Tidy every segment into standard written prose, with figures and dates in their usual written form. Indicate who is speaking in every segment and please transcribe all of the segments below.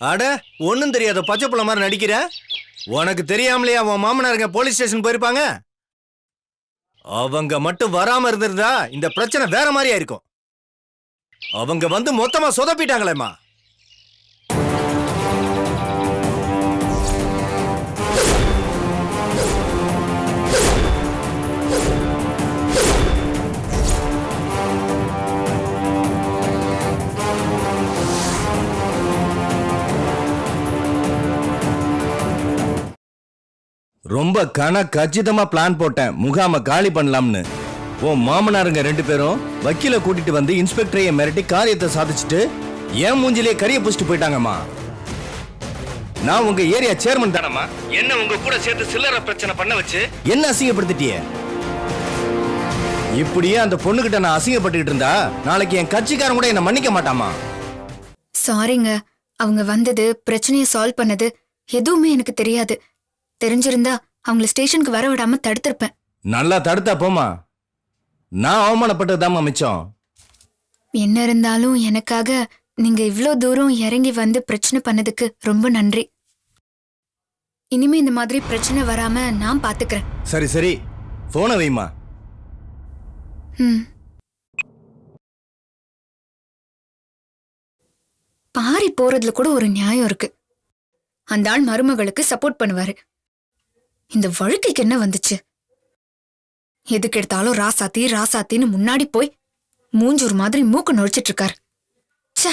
Speaker 1: அட ஒன்னும் தெரியாத பச்சை புள்ள மாதிரி நடிக்கிற. உனக்கு தெரியாமலையா உன் மாமனாருங்க போலீஸ் ஸ்டேஷன் போயிருப்பாங்க? அவங்க மட்டும் வராம இருந்திருந்தா இந்த பிரச்சனை வேற மாதிரியா இருக்கும். அவங்க வந்து மொத்தமா சொதப்பிட்டாங்களேம்மா. ரொம்ப கச்சிதமா பிளான் போட்டேன் முகாம காலி பண்ணலாம்னு. உன் மாமனாருங்க 2 பேரும் வக்கீல கூட்டிட்டு வந்து இன்ஸ்பெக்டரைய மிரட்டி காரியத்தை சாதிச்சுட்டு என் மூஞ்சிலே கரிய புடிச்சிட்டு போயிட்டாங்கம்மா. நான் உங்க ஏரியா சேர்மன் தானம்மா. என்ன உங்க கூட சேர்த்து சில்லற பிரச்சனை பண்ண வச்சு என்ன அசிங்கப்படுத்திட்டியே. இப்படியே அந்த பொண்ணுகிட்ட நான் அசிங்கப்பட்டுக்கிட்டு இருந்தா நாளைக்கு என் கட்சிக்காரன் கூட என்ன மன்னிக்க மாட்டாமா.
Speaker 2: சாரிங்க, அவங்க வந்தது பிரச்சனையை சால்வ் பண்ணது எதுவுமே எனக்கு தெரியாது. தெரிஞ்சிருந்தா அவங்கள ஸ்டேஷனுக்கு வர விடாம தடுத்திருப்பேன்.
Speaker 1: நல்லா தடுத்தா போமா. நான் அவமானப்பட்டதுதாம்மா மிச்சம்.
Speaker 2: என்ன இருந்தாலும் எனக்காக நீங்க இவ்ளோ தூரம் இறங்கி வந்து பிரச்சனை பண்ணதுக்கு ரொம்ப நன்றி. இனிமே இந்த மாதிரி பிரச்சனை வராம நான் பாத்துக்கிறேன்.
Speaker 1: சரி சரி, போன வைமா.
Speaker 2: பாரி போறதுல கூட ஒரு நியாயம் இருக்கு. அந்த ஆள் மருமகளுக்கு சப்போர்ட் பண்ணுவாரு. இந்த வழுக்கைக்கு என்ன வந்துச்சு? எதுக்கு எடுத்தாலும் ராசாத்தி ராசாத்தின்னு முன்னாடி போய் மூஞ்சூர் மாதிரி மூக்கு நொழிச்சிட்டு இருக்காரு. ச்சே,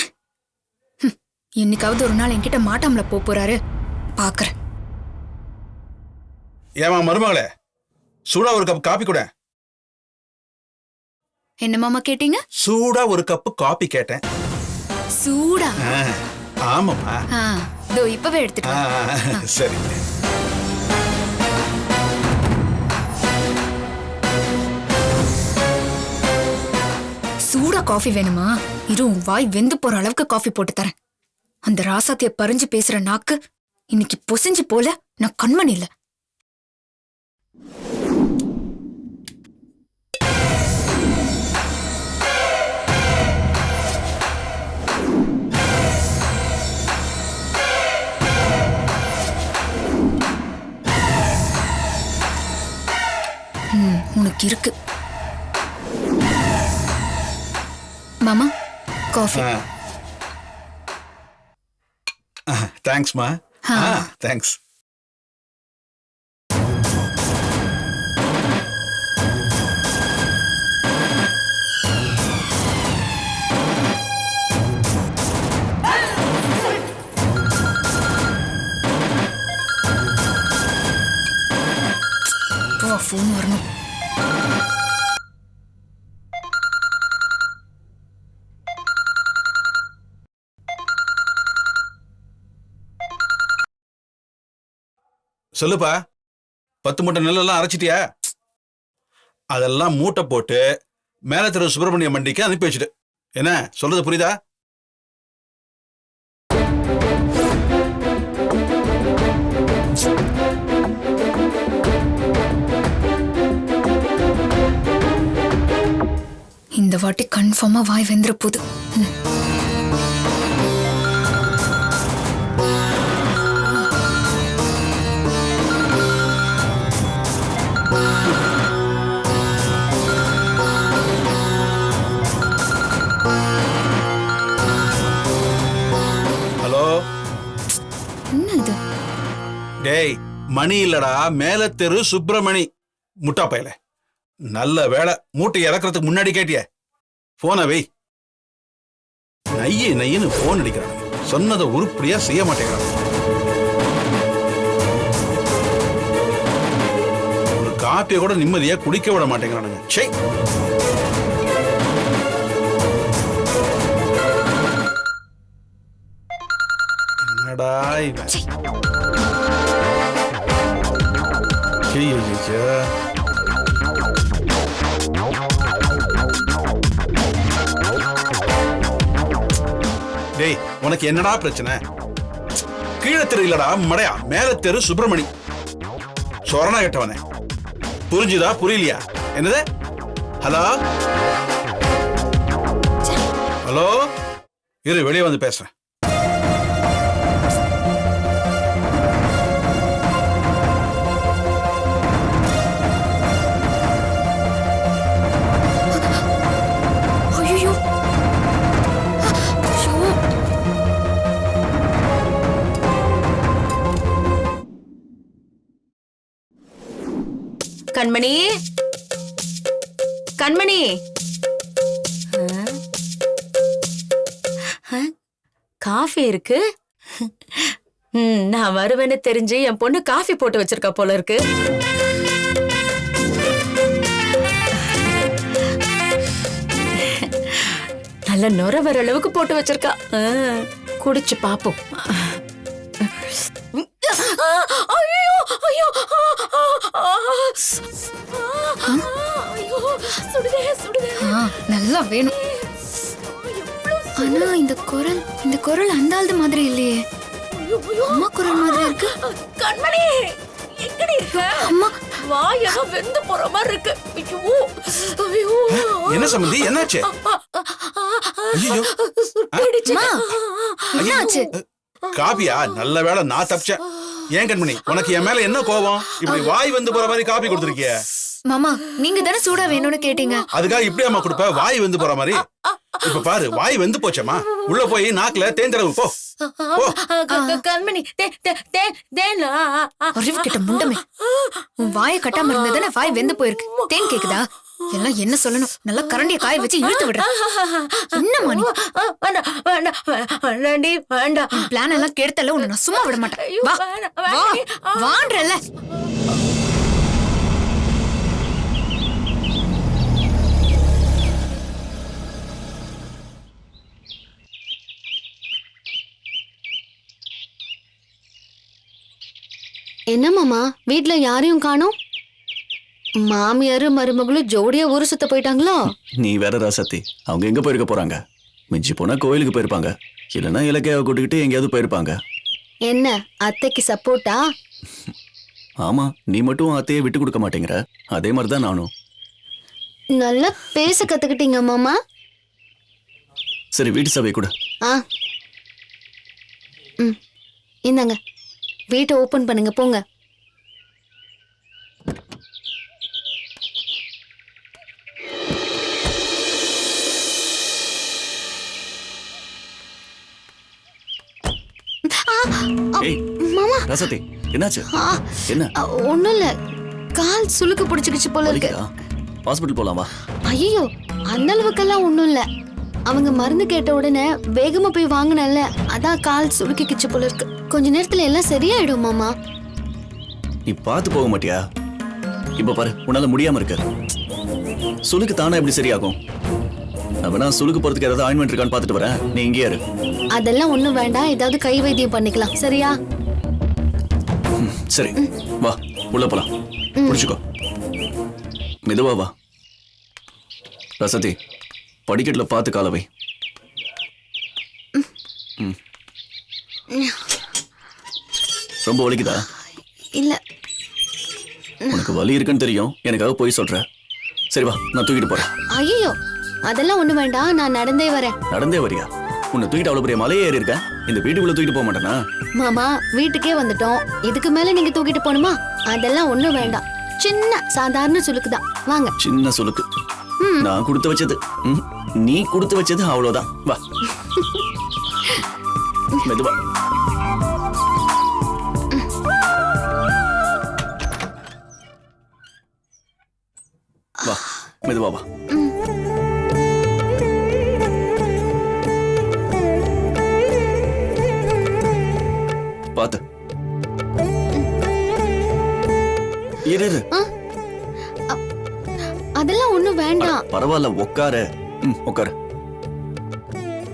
Speaker 2: என்னைக்காவது ஒரு நாள் என்கிட்ட மாட்டாமல போறாரு பாக்குறேன்.
Speaker 3: ஏமா மருமகளே, சூடா ஒரு கப் காபி கூட.
Speaker 2: என்ன மாமா கேட்டீங்க?
Speaker 3: சூடா ஒரு கப் காபி கேட்டேன்.
Speaker 2: சூடா?
Speaker 3: ஆமாமா.
Speaker 2: இதோ இப்பவே எடுத்துட்டு.
Speaker 3: சரி.
Speaker 2: சூடா காஃபி வேணுமா? இரு, வாய் வெந்து போற அளவுக்கு காஃபி போட்டு தரேன். அந்த ராசாத்திய பறிஞ்சு பேசுற நாக்கு இன்னைக்கு பொசிஞ்சு போல. நான் கண்மணி இல்ல. உனக்கு இருக்கு மாமா. காஃபி.
Speaker 3: தேங்க்ஸ்மா. தேங்க்ஸ்.
Speaker 2: ஃபோன் வரணும்.
Speaker 3: சொல்லுப்பா, 10 மூட்டை நெல்லெல்லாம் அரைச்சிட்டியா? அதெல்லாம் மூட்டை போட்டு மேல தெரு சுப்பிரமணிய மண்டிக்கு அனுப்பி வச்சுட்டு. என்ன சொல்றது புரியுதா?
Speaker 2: இந்த வாட்டி கன்ஃபார்மா வாய் வெந்துற போகுது.
Speaker 3: டேய், மணி இல்லடா, மேல தெரு சுப்பிரமணி. முட்டா பயல, நல்ல வேலை மூட்டை இறக்குறதுக்கு முன்னாடி கேட்டிய. போன வை. நைய நையன்னு போன் அடிக்கிறாங்க. சொன்னதை உருப்படியா செய்ய மாட்டேங்கிறாங்க. ஒரு காப்பியை கூட நிம்மதியா குடிக்க விட மாட்டேங்கிறானுங்க. சே, என்னடா இவன். டேய், உனக்கு என்னடா பிரச்சனை? கீழே தெரு இல்லடா மடையா, மேல தெரு சுப்பிரமணி. சொரணா கேட்டவனே, புரிஞ்சுதா புரியலையா? என்னது? ஹலோ ஹலோ, இரு வெளியே வந்து பேசுறேன்.
Speaker 4: கண்மணி கண்மணி காஃபி இருக்கு. நான் வருவேன்னு தெரிஞ்சு என் பொண்ணு காஃபி போட்டு வச்சிருக்கா போல இருக்கு. நல்ல நுர வர அளவுக்கு போட்டு வச்சிருக்கா. குடிச்சு பாப்போம். ஐயோ ஐயோ சுடுதே சுடுதே.
Speaker 2: நல்லா வேணும். ஆனா இந்த குரல் அந்த ஆளு மாதிரி இல்லையே. அம்மா குரல் மாதிரி இருக்கு.
Speaker 4: கண்மணி எங்கடி இருக்க?
Speaker 2: அம்மா
Speaker 4: வாயெல்லாம் வெந்து போற மாதிரி இருக்கு. ஐயோ ஐயோ.
Speaker 3: என்ன சம்பந்தி, என்னாச்சு? ஐயோ,
Speaker 2: அம்மா, என்னாச்சு?
Speaker 3: காபியா? நல்ல வேளை நான் தப்பிச்சேன். ஏன் கண்மணி, உனக்கு என் மேல என்ன கோபம்? இப்படி வாய் வந்து போற மாதிரி காபி கொடுத்துருக்கிய.
Speaker 2: மாமா, நீங்க தானே சூடா வேணும்னு கேட்டீங்க.
Speaker 3: அதுக்காக இப்படி அம்மா கொடுப்ப? வாய் வந்து போற மாதிரி. இப்ப பாரு, வாய் வந்து போச்சம்மா. உள்ள போய் நாக்குல தேன் தடவு போ.
Speaker 4: கண்மணி
Speaker 2: அறிவு கிட்ட முண்டமே. உன் வாயை கட்டாம இருந்ததுன்னு வாய் வெந்து போயிருக்கு. தேன் கேக்குதா? எல்லாம் என்ன சொல்லணும்? நல்லா கரண்டிய காய வச்சு இழுத்து விடுற. என்னம்மா நீ? பிளான் எல்லாம் கெடுத்தல உன்னை நான் சும்மா விட மாட்டேன். வா வா வான்றல.
Speaker 5: என்ன மாமா, வீட்ல யாரையும் காணோம்? மாமியாரும் மருமகளும் ஜோடியா ஊரு சுத்த போயிட்டாங்களோ?
Speaker 6: நீ வேற ராசத்தி, அவங்க எங்க போயிருக்க போறாங்க? மிஞ்சி போனா கோயிலுக்கு போயிருப்பாங்க, இல்லைன்னா இலக்கையாவை கூட்டிக்கிட்டு எங்கேயாவது போயிருப்பாங்க.
Speaker 5: என்ன அத்தைக்கு சப்போர்ட்டா?
Speaker 6: ஆமா, நீ மட்டும் அத்தையை விட்டு கொடுக்க மாட்டேங்கிற. அதே மாதிரிதான் நானும்.
Speaker 5: நல்லா பேச கத்துக்கிட்டீங்க மாமா.
Speaker 6: சரி, வீட்டு சபை கூட.
Speaker 5: ஆ ம், இந்தாங்க, வீட்டை ஓபன் பண்ணுங்க, போங்க.
Speaker 6: ஏய்
Speaker 5: மாமா,
Speaker 6: ராசத்தி, என்னாச்சு? என்ன
Speaker 5: ஒண்ணும் இல்ல, கால் சுளுக்கு பிடிச்சிக்கிச்சு போல இருக்கு.
Speaker 6: ஹாஸ்பிட்டல் போலாம் வா.
Speaker 5: ஐயோ, அந்த அளவுக்கெல்லாம் ஒண்ணும் இல்ல. அவங்க மருந்து கேட்ட உடனே வேகமா போய் வாங்கினல, அதான் கால் சுளுக்கிக்கிச்சு போல இருக்கு. கொஞ்ச நேரத்துல எல்லாம் சரியாயிடும் மாமா.
Speaker 6: நீ பார்த்து போக மாட்டியா? இப்ப பாரு, உன்னால முடியாம இருக்கு. சுளுக்கு தானே எப்படி சரியாகும்? அவனா சுளுக்கு போறதுக்கு ஏதாவது ஆயின்மெண்ட் இருக்கான்னு பாத்துட்டு வரேன், நீ இங்கே இரு.
Speaker 5: அதெல்லாம் ஒண்ணும் வேண்டாம், ஏதாவது கை வைத்தியம் பண்ணிக்கலாம், சரியா?
Speaker 6: சரி வா, உள்ள போலாம். புடிச்சுக்கோ, மெதுவா வா. ரசதி, படிக்கட்டுல பார்த்து காலவை. ரொம்ப வலிக்குதா?
Speaker 5: இல்ல,
Speaker 6: உனக்கு வலி இருக்குன்னு தெரியும், எனக்காக போய் சொல்ற. சரி வா, நான் தூக்கிட்டு போறேன்.
Speaker 5: ஐயோ அதெல்லாம் ஒண்ணு வேண்டாம், நான் நடந்தே வரேன்.
Speaker 6: நடந்தே வரியா? உன்னை தூக்கிட்டு அவ்வளவு பெரிய மலையே ஏறி இருக்கேன், இந்த வீட்டுக்குள்ள தூக்கிட்டு போக மாட்டேனா?
Speaker 5: மாமா, வீட்டுக்கே வந்துட்டோம், இதுக்கு மேல நீங்க தூக்கிட்டு போணுமா? அதெல்லாம் ஒண்ணும் வேண்டாம், சின்ன சாதாரண சுளுக்குதான், வாங்க.
Speaker 6: சின்ன சுளுக்கு? நான் கொடுத்து வச்சது. நீ கொடுத்து வச்சது அவ்வளவுதான். வா மெதுவா. வா மெதுவா வா. பாத்து இரு.
Speaker 5: அதெல்லாம் ஒண்ணும் வேண்டாம்.
Speaker 6: பரவாயில்ல, உட்காரு. உட்காரு.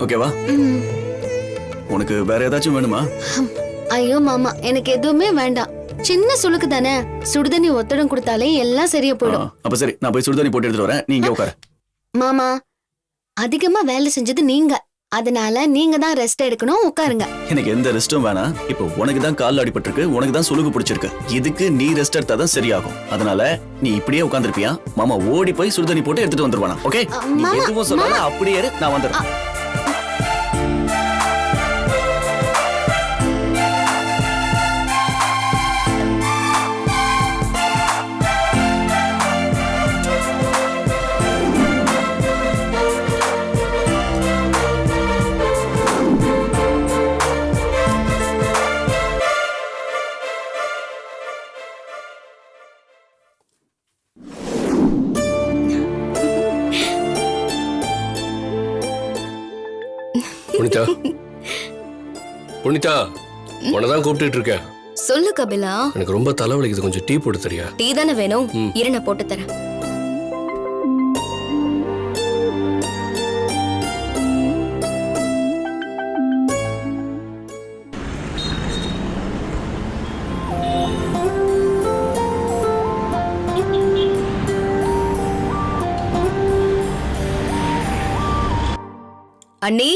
Speaker 6: ஓகேவா? உனக்கு வேற ஏதாச்சும் வேணுமா?
Speaker 5: ஐயோ மாமா, எனக்கு எதுவுமே வேண்டாம், சின்ன சுளுக்கு தானே, சுடுதண்ணி ஒத்தடம் கொடுத்தாலே எல்லாம் சரியா போயிடும்.
Speaker 6: அப்ப சரி, நான் போய் சுடுதண்ணி போட்டு எடுத்துட்டு வரேன், நீ இங்க உட்காரு.
Speaker 5: மாமா, அதிகமா வேலை செஞ்சது நீங்க, அதனால நீங்க தான் ரெஸ்ட் எடுக்கணும், உட்காருங்க.
Speaker 6: எனக்கு எந்த ரெஸ்டும் வேணாம். இப்போ உனக்கு தான் கால்ல அடிபட்டிருக்கு, உனக்கு தான் சுளுக்கு பிடிச்சிருக்கு, இதுக்கு நீ ரெஸ்ட் எடுத்தா தான் சரியாகும். அதனால நீ இப்படியே உட்கார்ந்திருப்பியா? மாமா ஓடி போய் சுடுதண்ணி போட்டு எடுத்துட்டு வந்துருவானா? ஓகே, நீ எதுவும் சொல்லாத, அப்படியே இரு, நான் வந்துடுறேன்.
Speaker 7: புனிதா புனிதா உன்னதான் கூப்பிட்டுட்டு இருக்கேன்.
Speaker 8: சொல்லு கபிலா.
Speaker 7: எனக்கு ரொம்ப தலைவலிக்குது, கொஞ்சம் டீ போட்டு தரியா?
Speaker 8: டீ தானே வேணும், இரு நான் போட்டு தரேன். அண்ணி,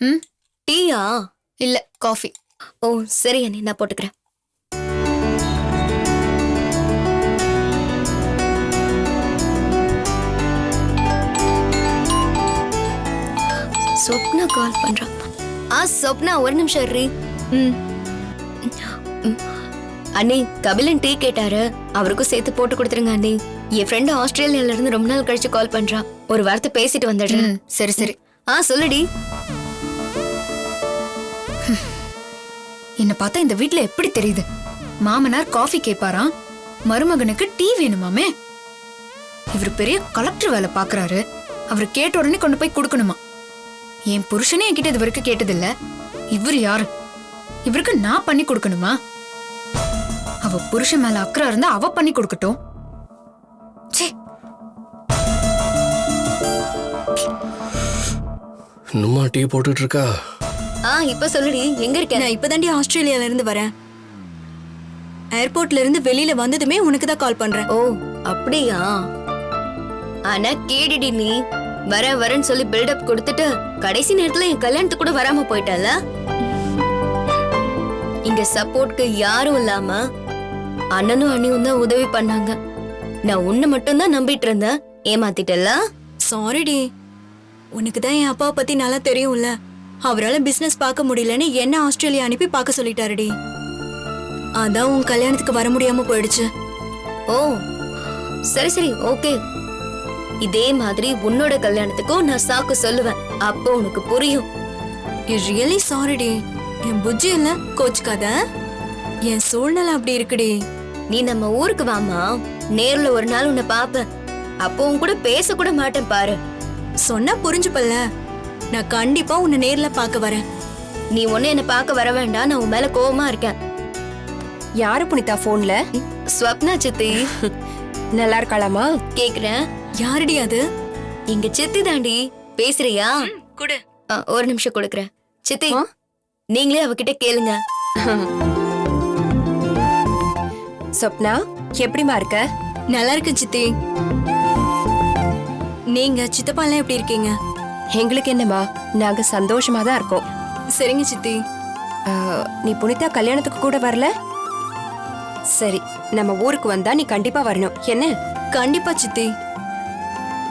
Speaker 2: ம்
Speaker 8: டீயா?
Speaker 2: இல்ல காஃபி.
Speaker 8: ஓ சரி அண்ணி, நான் போட்டுக்கிறேன். சொப்னா கால் பண்றா. சொப்னா ஒரு நிமிஷம் இருடி. ம். அண்ணி, கபிலன் டீ கேட்டாரு, அவருக்கும் சேர்த்து போட்டு கொடுத்துருங்க அண்ணி. என் ஃப்ரெண்ட் ஆஸ்திரேலியால இருந்து ரொம்ப நாள் கழிச்சு கால் பண்றா. ஒரு வார்த்தை பேசிட்டு வந்துடுறேன்.
Speaker 2: சரி சரி.
Speaker 8: சொல்லுடி.
Speaker 2: என்ன பார்த்தா இந்த வீட்ல எப்படி தெரியுது? மாமனார் காஃபி கேட்பாராம், மருமகனுக்கு டீ வேணுமாமே. இவர் பெரிய கலெக்டர் வேலை பாக்குறாரு, அவர் கேட்ட உடனே கொண்டு போய் கொடுக்கணுமா. என் புருஷனே என்கிட்ட இது வரைக்கும் கேட்டதில்ல, இவர் யாரு? இவருக்கு நான் பண்ணி கொடுக்கணுமா? அவ புருஷன் மேல அக்கறை இருந்தா அவ பண்ணி கொடுக்கட்டும். ச்சே.
Speaker 7: இன்னுமா டீ போட்டுட்டு இருக்கா?
Speaker 8: இப்ப சொல்லுடி, எங்க இருக்க?
Speaker 9: நான் இப்பதாண்டி ஆஸ்திரேலியால இருந்து வரேன். ஏர்போர்ட்ல இருந்து வெளியில வந்ததுமே உனக்கு தான் கால் பண்றேன்.
Speaker 8: ஓ அப்படியா? ஆனா கேடிடி, நீ வரேன்னு சொல்லி பில்டப் கொடுத்துட்டு கடைசி நேரத்துல என் கல்யாணத்துக்கு கூட வராம போயிட்டல. இங்க சப்போர்ட்க்கு யாரும் இல்லாம அண்ணனும் அண்ணியும் தான் உதவி பண்ணாங்க. நான் உன்னை மட்டும் தான் நம்பிட்டு இருந்தேன், ஏமாத்திட்டல.
Speaker 9: சாரிடி, உனக்கு தான் என் அப்பாவை பத்தி நல்லா தெரியும்ல. அவரால பிசினஸ் பார்க்க முடியலன்னு என்ன ஆஸ்திரேலியா அனுப்பி பார்க்க சொல்லிட்டாருடி. அதான் உன் கல்யாணத்துக்கு வர முடியாம போயிடுச்சு.
Speaker 8: ஓ சரி சரி, ஓகே. இதே மாதிரி உன்னோட கல்யாணத்துக்கும் நான் சாக்கு சொல்லுவேன், அப்போ உனக்கு புரியும்.
Speaker 9: ரியலி சாரிடி, என் புஜ்ஜி இல்ல கோச்சுக்காத. என் சூழ்நிலை அப்படி இருக்குடி.
Speaker 8: நீ நம்ம ஊருக்கு வாமா, நேர்ல ஒரு நாள் உன்னை பாப்பேன், அப்போ உன் கூட பேச கூட மாட்டேன் பாரு.
Speaker 9: சொன்னா புரிஞ்சுப்பல்ல, நான் கண்டிப்பா உன்னை நேர்ல பார்க்க வரேன்.
Speaker 8: நீ ஒண்ணு என்ன பார்க்க வர வேண்டாம், நான் உன் மேல கோவமா இருக்கேன்.
Speaker 4: யாரு புனிதா போன்ல?
Speaker 8: ஸ்வப்னா சித்தி.
Speaker 4: நல்லா இருக்காளாமா?
Speaker 8: கேக்குறேன்.
Speaker 9: யாருடி அது?
Speaker 8: இங்க சித்தி தாண்டி. பேசுறியா?
Speaker 9: குடு.
Speaker 8: ஒரு நிமிஷம் கொடுக்குறேன். சித்தி, நீங்களே அவகிட்ட கேளுங்க.
Speaker 4: சொப்னா, எப்படிமா இருக்க?
Speaker 9: நல்லா இருக்கு சித்தி. நீங்க சித்தப்பா எல்லாம் எப்படி இருக்கீங்க?
Speaker 4: எங்களுக்கு என்னமா, நாங்க சந்தோஷமா தான் இருக்கோம்.
Speaker 9: சரிங்க சித்தி.
Speaker 4: நீ புனிதா கல்யாணத்துக்கு கூட வரல? சரி, நம்ம ஊருக்கு வந்தா நீ கண்டிப்பா வரணும், என்ன?
Speaker 9: கண்டிப்பா சித்தி.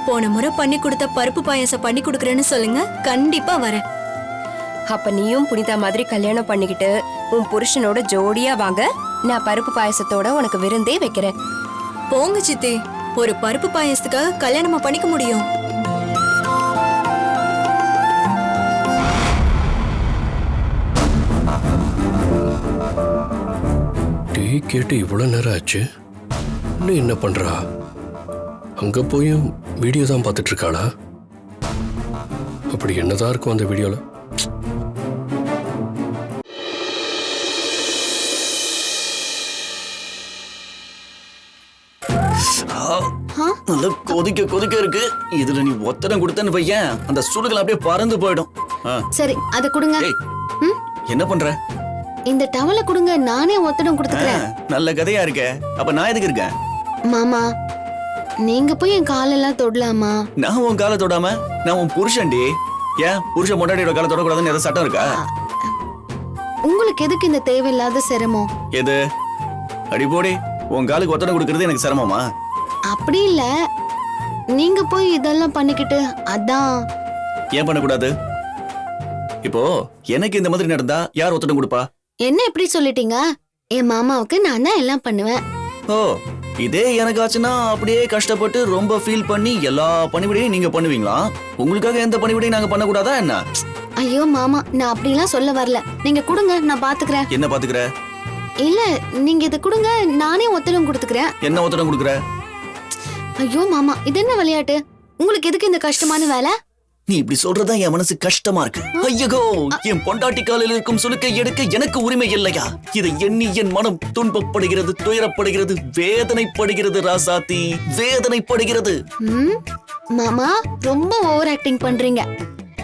Speaker 9: போன முறை பண்ணி கொடுத்த பருப்பு பாயாசம் பண்ணி கொடுக்கறேன்னு சொல்லுங்க, கண்டிப்பா வரேன்.
Speaker 4: அப்ப நீயும் புனிதா மாதிரி கல்யாணம் பண்ணிக்கிட்டு உன் புருஷனோட ஜோடியா வாங்க, நான் பருப்பு பாயசத்தோட உனக்கு விருந்தே வைக்கிறேன்.
Speaker 9: போங்க சித்தி, ஒரு பருப்பு பாயாசத்துக்காக கல்யாணமா பண்ணிக்க முடியும்?
Speaker 7: டீ கேட்டு இவ்வளவு நேரம் ஆச்சு, இன்னும் என்ன பண்றா? அங்க போயும் வீடியோ தான் பார்த்துட்டு இருக்காளா? அப்படி என்னதான் இருக்கும் அந்த வீடியோல?
Speaker 6: நல்லா கொதிக்க கொதிக்க இருக்கு. இதுல நீ ஒத்தடம் கொடுத்தன்னு பையன், அந்த சுடுகள் அப்படியே பறந்து போயிடும்.
Speaker 5: சரி, அத கொடுங்க.
Speaker 6: ஏய், என்ன பண்ற?
Speaker 5: இந்த டவலை கொடுங்க, நானே ஒத்தடம் கொடுத்துக்கிறேன்.
Speaker 6: நல்ல கதையா இருக்க. அப்ப நான் எதுக்கு இருக்கேன்?
Speaker 5: மாமா, நீங்க போய் என் காலெல்லாம் தொடலாமா?
Speaker 6: நான் உன் காலை தொடாம? நான் உன் புருஷன்டி. ஏன் புருஷன் பொண்டாட்டியோட காலை தொடக்கூடாதுன்னு ஏதாவது சட்டம் இருக்கா?
Speaker 5: உங்களுக்கு எதுக்கு இந்த தேவையில்லாத சிரமம்?
Speaker 6: எது? அடி போடி, உன் காலுக்கு ஒத்தடம் கொடுக்கறது எனக்கு சிரமமா?
Speaker 5: அப்படி இல்ல, நீங்க போய் இதெல்லாம் பண்ணிக்கிட்டு அதான்.
Speaker 6: ஏன் பண்ணக்கூடாது? இப்போ எனக்கு இந்த மாதிரி நடந்தா யார் ஒத்தடம் கொடுப்பா?
Speaker 5: என்ன எப்படி சொல்லிட்டீங்க? என் மாமாவுக்கு நான் தான் எல்லாம் பண்ணுவேன்.
Speaker 6: ஓ, இதே எனக்கு ஆச்சுன்னா அப்படியே கஷ்டப்பட்டு ரொம்ப ஃபீல் பண்ணி எல்லா பணிவிடையும் நீங்க பண்ணுவீங்களா? உங்களுக்காக எந்த பணிவிடையும் நாங்க பண்ணக்கூடாதா என்ன?
Speaker 5: ஐயோ மாமா, நான் அப்படிலாம் சொல்ல வரல. நீங்க கொடுங்க, நான் பாத்துக்கிறேன்.
Speaker 6: என்ன பாத்துக்கிற?
Speaker 5: இல்ல, நீங்க இத கொடுங்க, நானே ஒத்தடம் கொடுத்துக்கிறேன்.
Speaker 6: என்ன ஒத்தடம் கொடுக்குற?
Speaker 5: ஐயோ மாமா, இது என்ன விளையாட்டு? உங்களுக்கு எதுக்கு இந்த கஷ்டமான வேலை?
Speaker 6: நீ இப்படி சொல்றதா என் மனசு கஷ்டமா இருக்கு. ஐயோ, என் பொண்டாட்டி காலில் இருக்கும் சுளுக்கை எடுக்க எனக்கு உரிமை இல்லையா? இதை எண்ணி என் மனம் துன்பப்படுகிறது, துயரப்படுகிறது, வேதனைப்படுகிறது. ராசாத்தி, வேதனைப்படுகிறது.
Speaker 5: மாமா ரொம்ப ஓவர் ஆக்டிங் பண்றீங்க.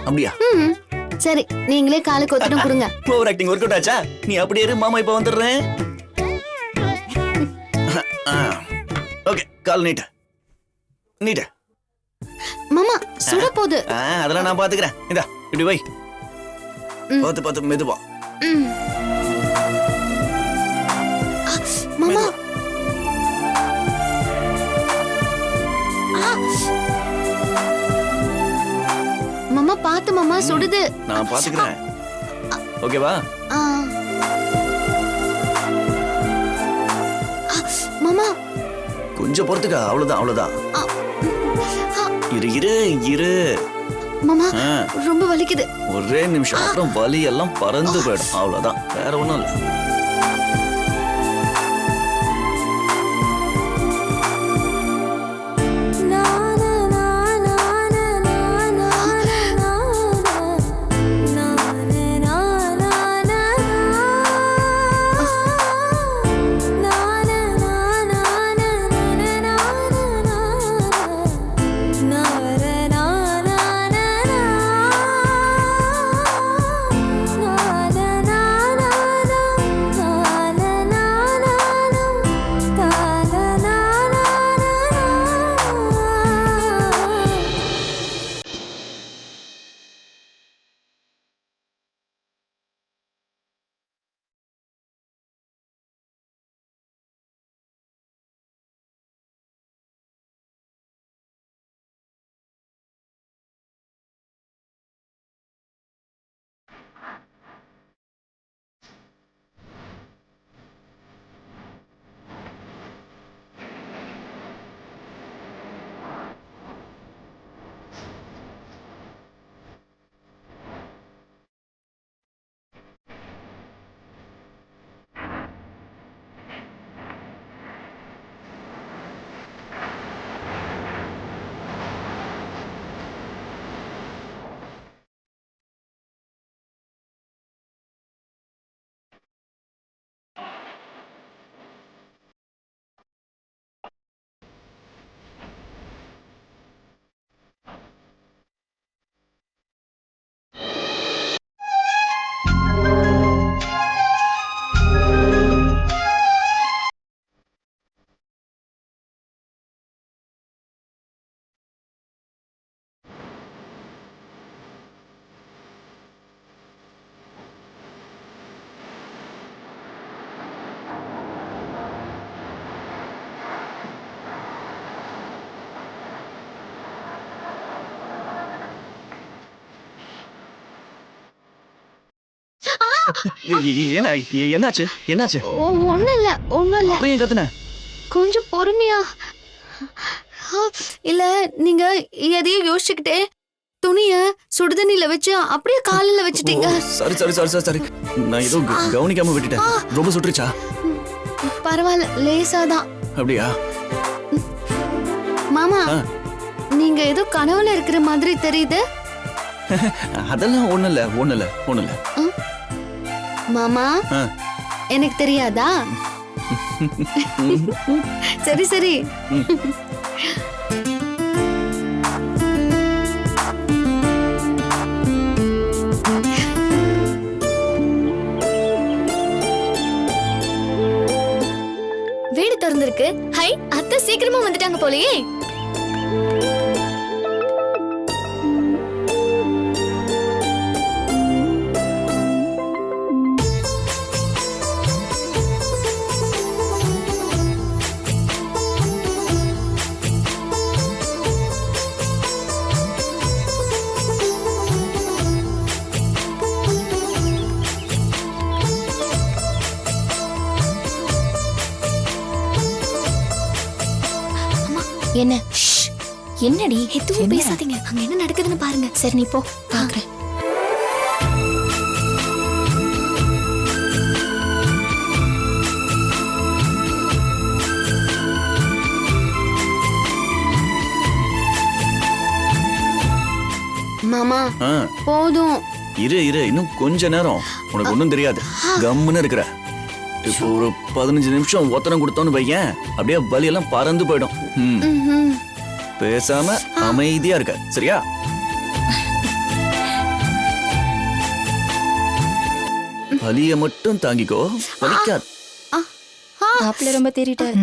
Speaker 6: அப்படியா?
Speaker 5: சரி, நீங்களே காலுக்கு ஒத்தடம் கொடுங்க.
Speaker 6: ஓவர் ஆக்டிங் ஒர்க் அவுட் ஆச்சா? நீ அப்படியே இரு, மாமா இப்ப வந்துடுறேன். ஓகே, கால் நீட்ட நீட்ட.
Speaker 5: மாமா சுட போகுது.
Speaker 6: அதெல்லாம் நான் பாத்துக்கிறேன். இதா இப்படி வை. பார்த்து பார்த்து மெதுவா.
Speaker 5: மாமா மாமா பாத்து மாமா சுடுது.
Speaker 6: நான் பாத்துக்கிறேன். ஓகேவா?
Speaker 5: மாமா
Speaker 6: கொஞ்சம் பொறுத்துக்க. அவ்வளவுதான் அவ்வளவுதான். இரு இரு இரு.
Speaker 5: மாமா ரொம்ப வலிக்குது.
Speaker 6: ஒரே நிமிஷம், அப்புறம் வலி எல்லாம் பறந்து போயிடும். அவ்வளவுதான், வேற ஒண்ணும் இல்ல. என்னாச்சு என்னாச்சு?
Speaker 5: ஒண்ணும் இல்ல ஒண்ணும் இல்ல.
Speaker 6: ஏன் கத்துன?
Speaker 5: கொஞ்சம் பொறுமையா. இல்ல நீங்க எதையும் யோசிச்சுக்கிட்டே துணிய சுடுதண்ணில வச்சு அப்படியே காலில வச்சுட்டீங்க.
Speaker 6: சரி சரி சரி சரி சரி. நான் ஏதோ கவனிக்காம விட்டுட்டேன். ரொம்ப சுட்டுருச்சா?
Speaker 5: பரவாயில்ல, லேசாதான்.
Speaker 6: அப்படியா?
Speaker 5: மாமா நீங்க ஏதோ கனவுல இருக்கிற மாதிரி தெரியுது.
Speaker 6: அதெல்லாம் ஒண்ணு இல்ல ஒண்ணு இல்ல ஒண்ணு இல்ல.
Speaker 5: மாமா எனக்கு தெரியாதா? சரி சரி.
Speaker 2: வீடு திறந்திருக்கு. ஹை, அத்தை சீக்கிரமா வந்துட்டாங்க போலயே.
Speaker 5: என்ன
Speaker 2: என்னடி?
Speaker 5: எதுவும் பேசாதீங்க. அங்க என்ன நடக்குதுன்னு பாருங்க.
Speaker 2: சரி நீ போ, பாக்குறேன்.
Speaker 5: மாமா
Speaker 6: ஆ,
Speaker 5: போதும்.
Speaker 6: இரு இரு இன்னும் கொஞ்ச நேரம் உனக்கு ஒண்ணும் தெரியாது கம்முன்னு இருக்கிற இப்போ ஒரு 15 நிமிஷம் ஒத்தனம் கொடுத்தோன்னு வையேன் அப்படியே வலியெல்லாம் பறந்து போயிடும் ம்,
Speaker 5: ம்ஹும்.
Speaker 6: பேசாம அமைதியா இருக்க சரியா? வலிய மட்டும் தாங்கிக்கோ வலிக்காது.
Speaker 4: மாப்பிள்ள ரொம்ப தேறிட்டாரு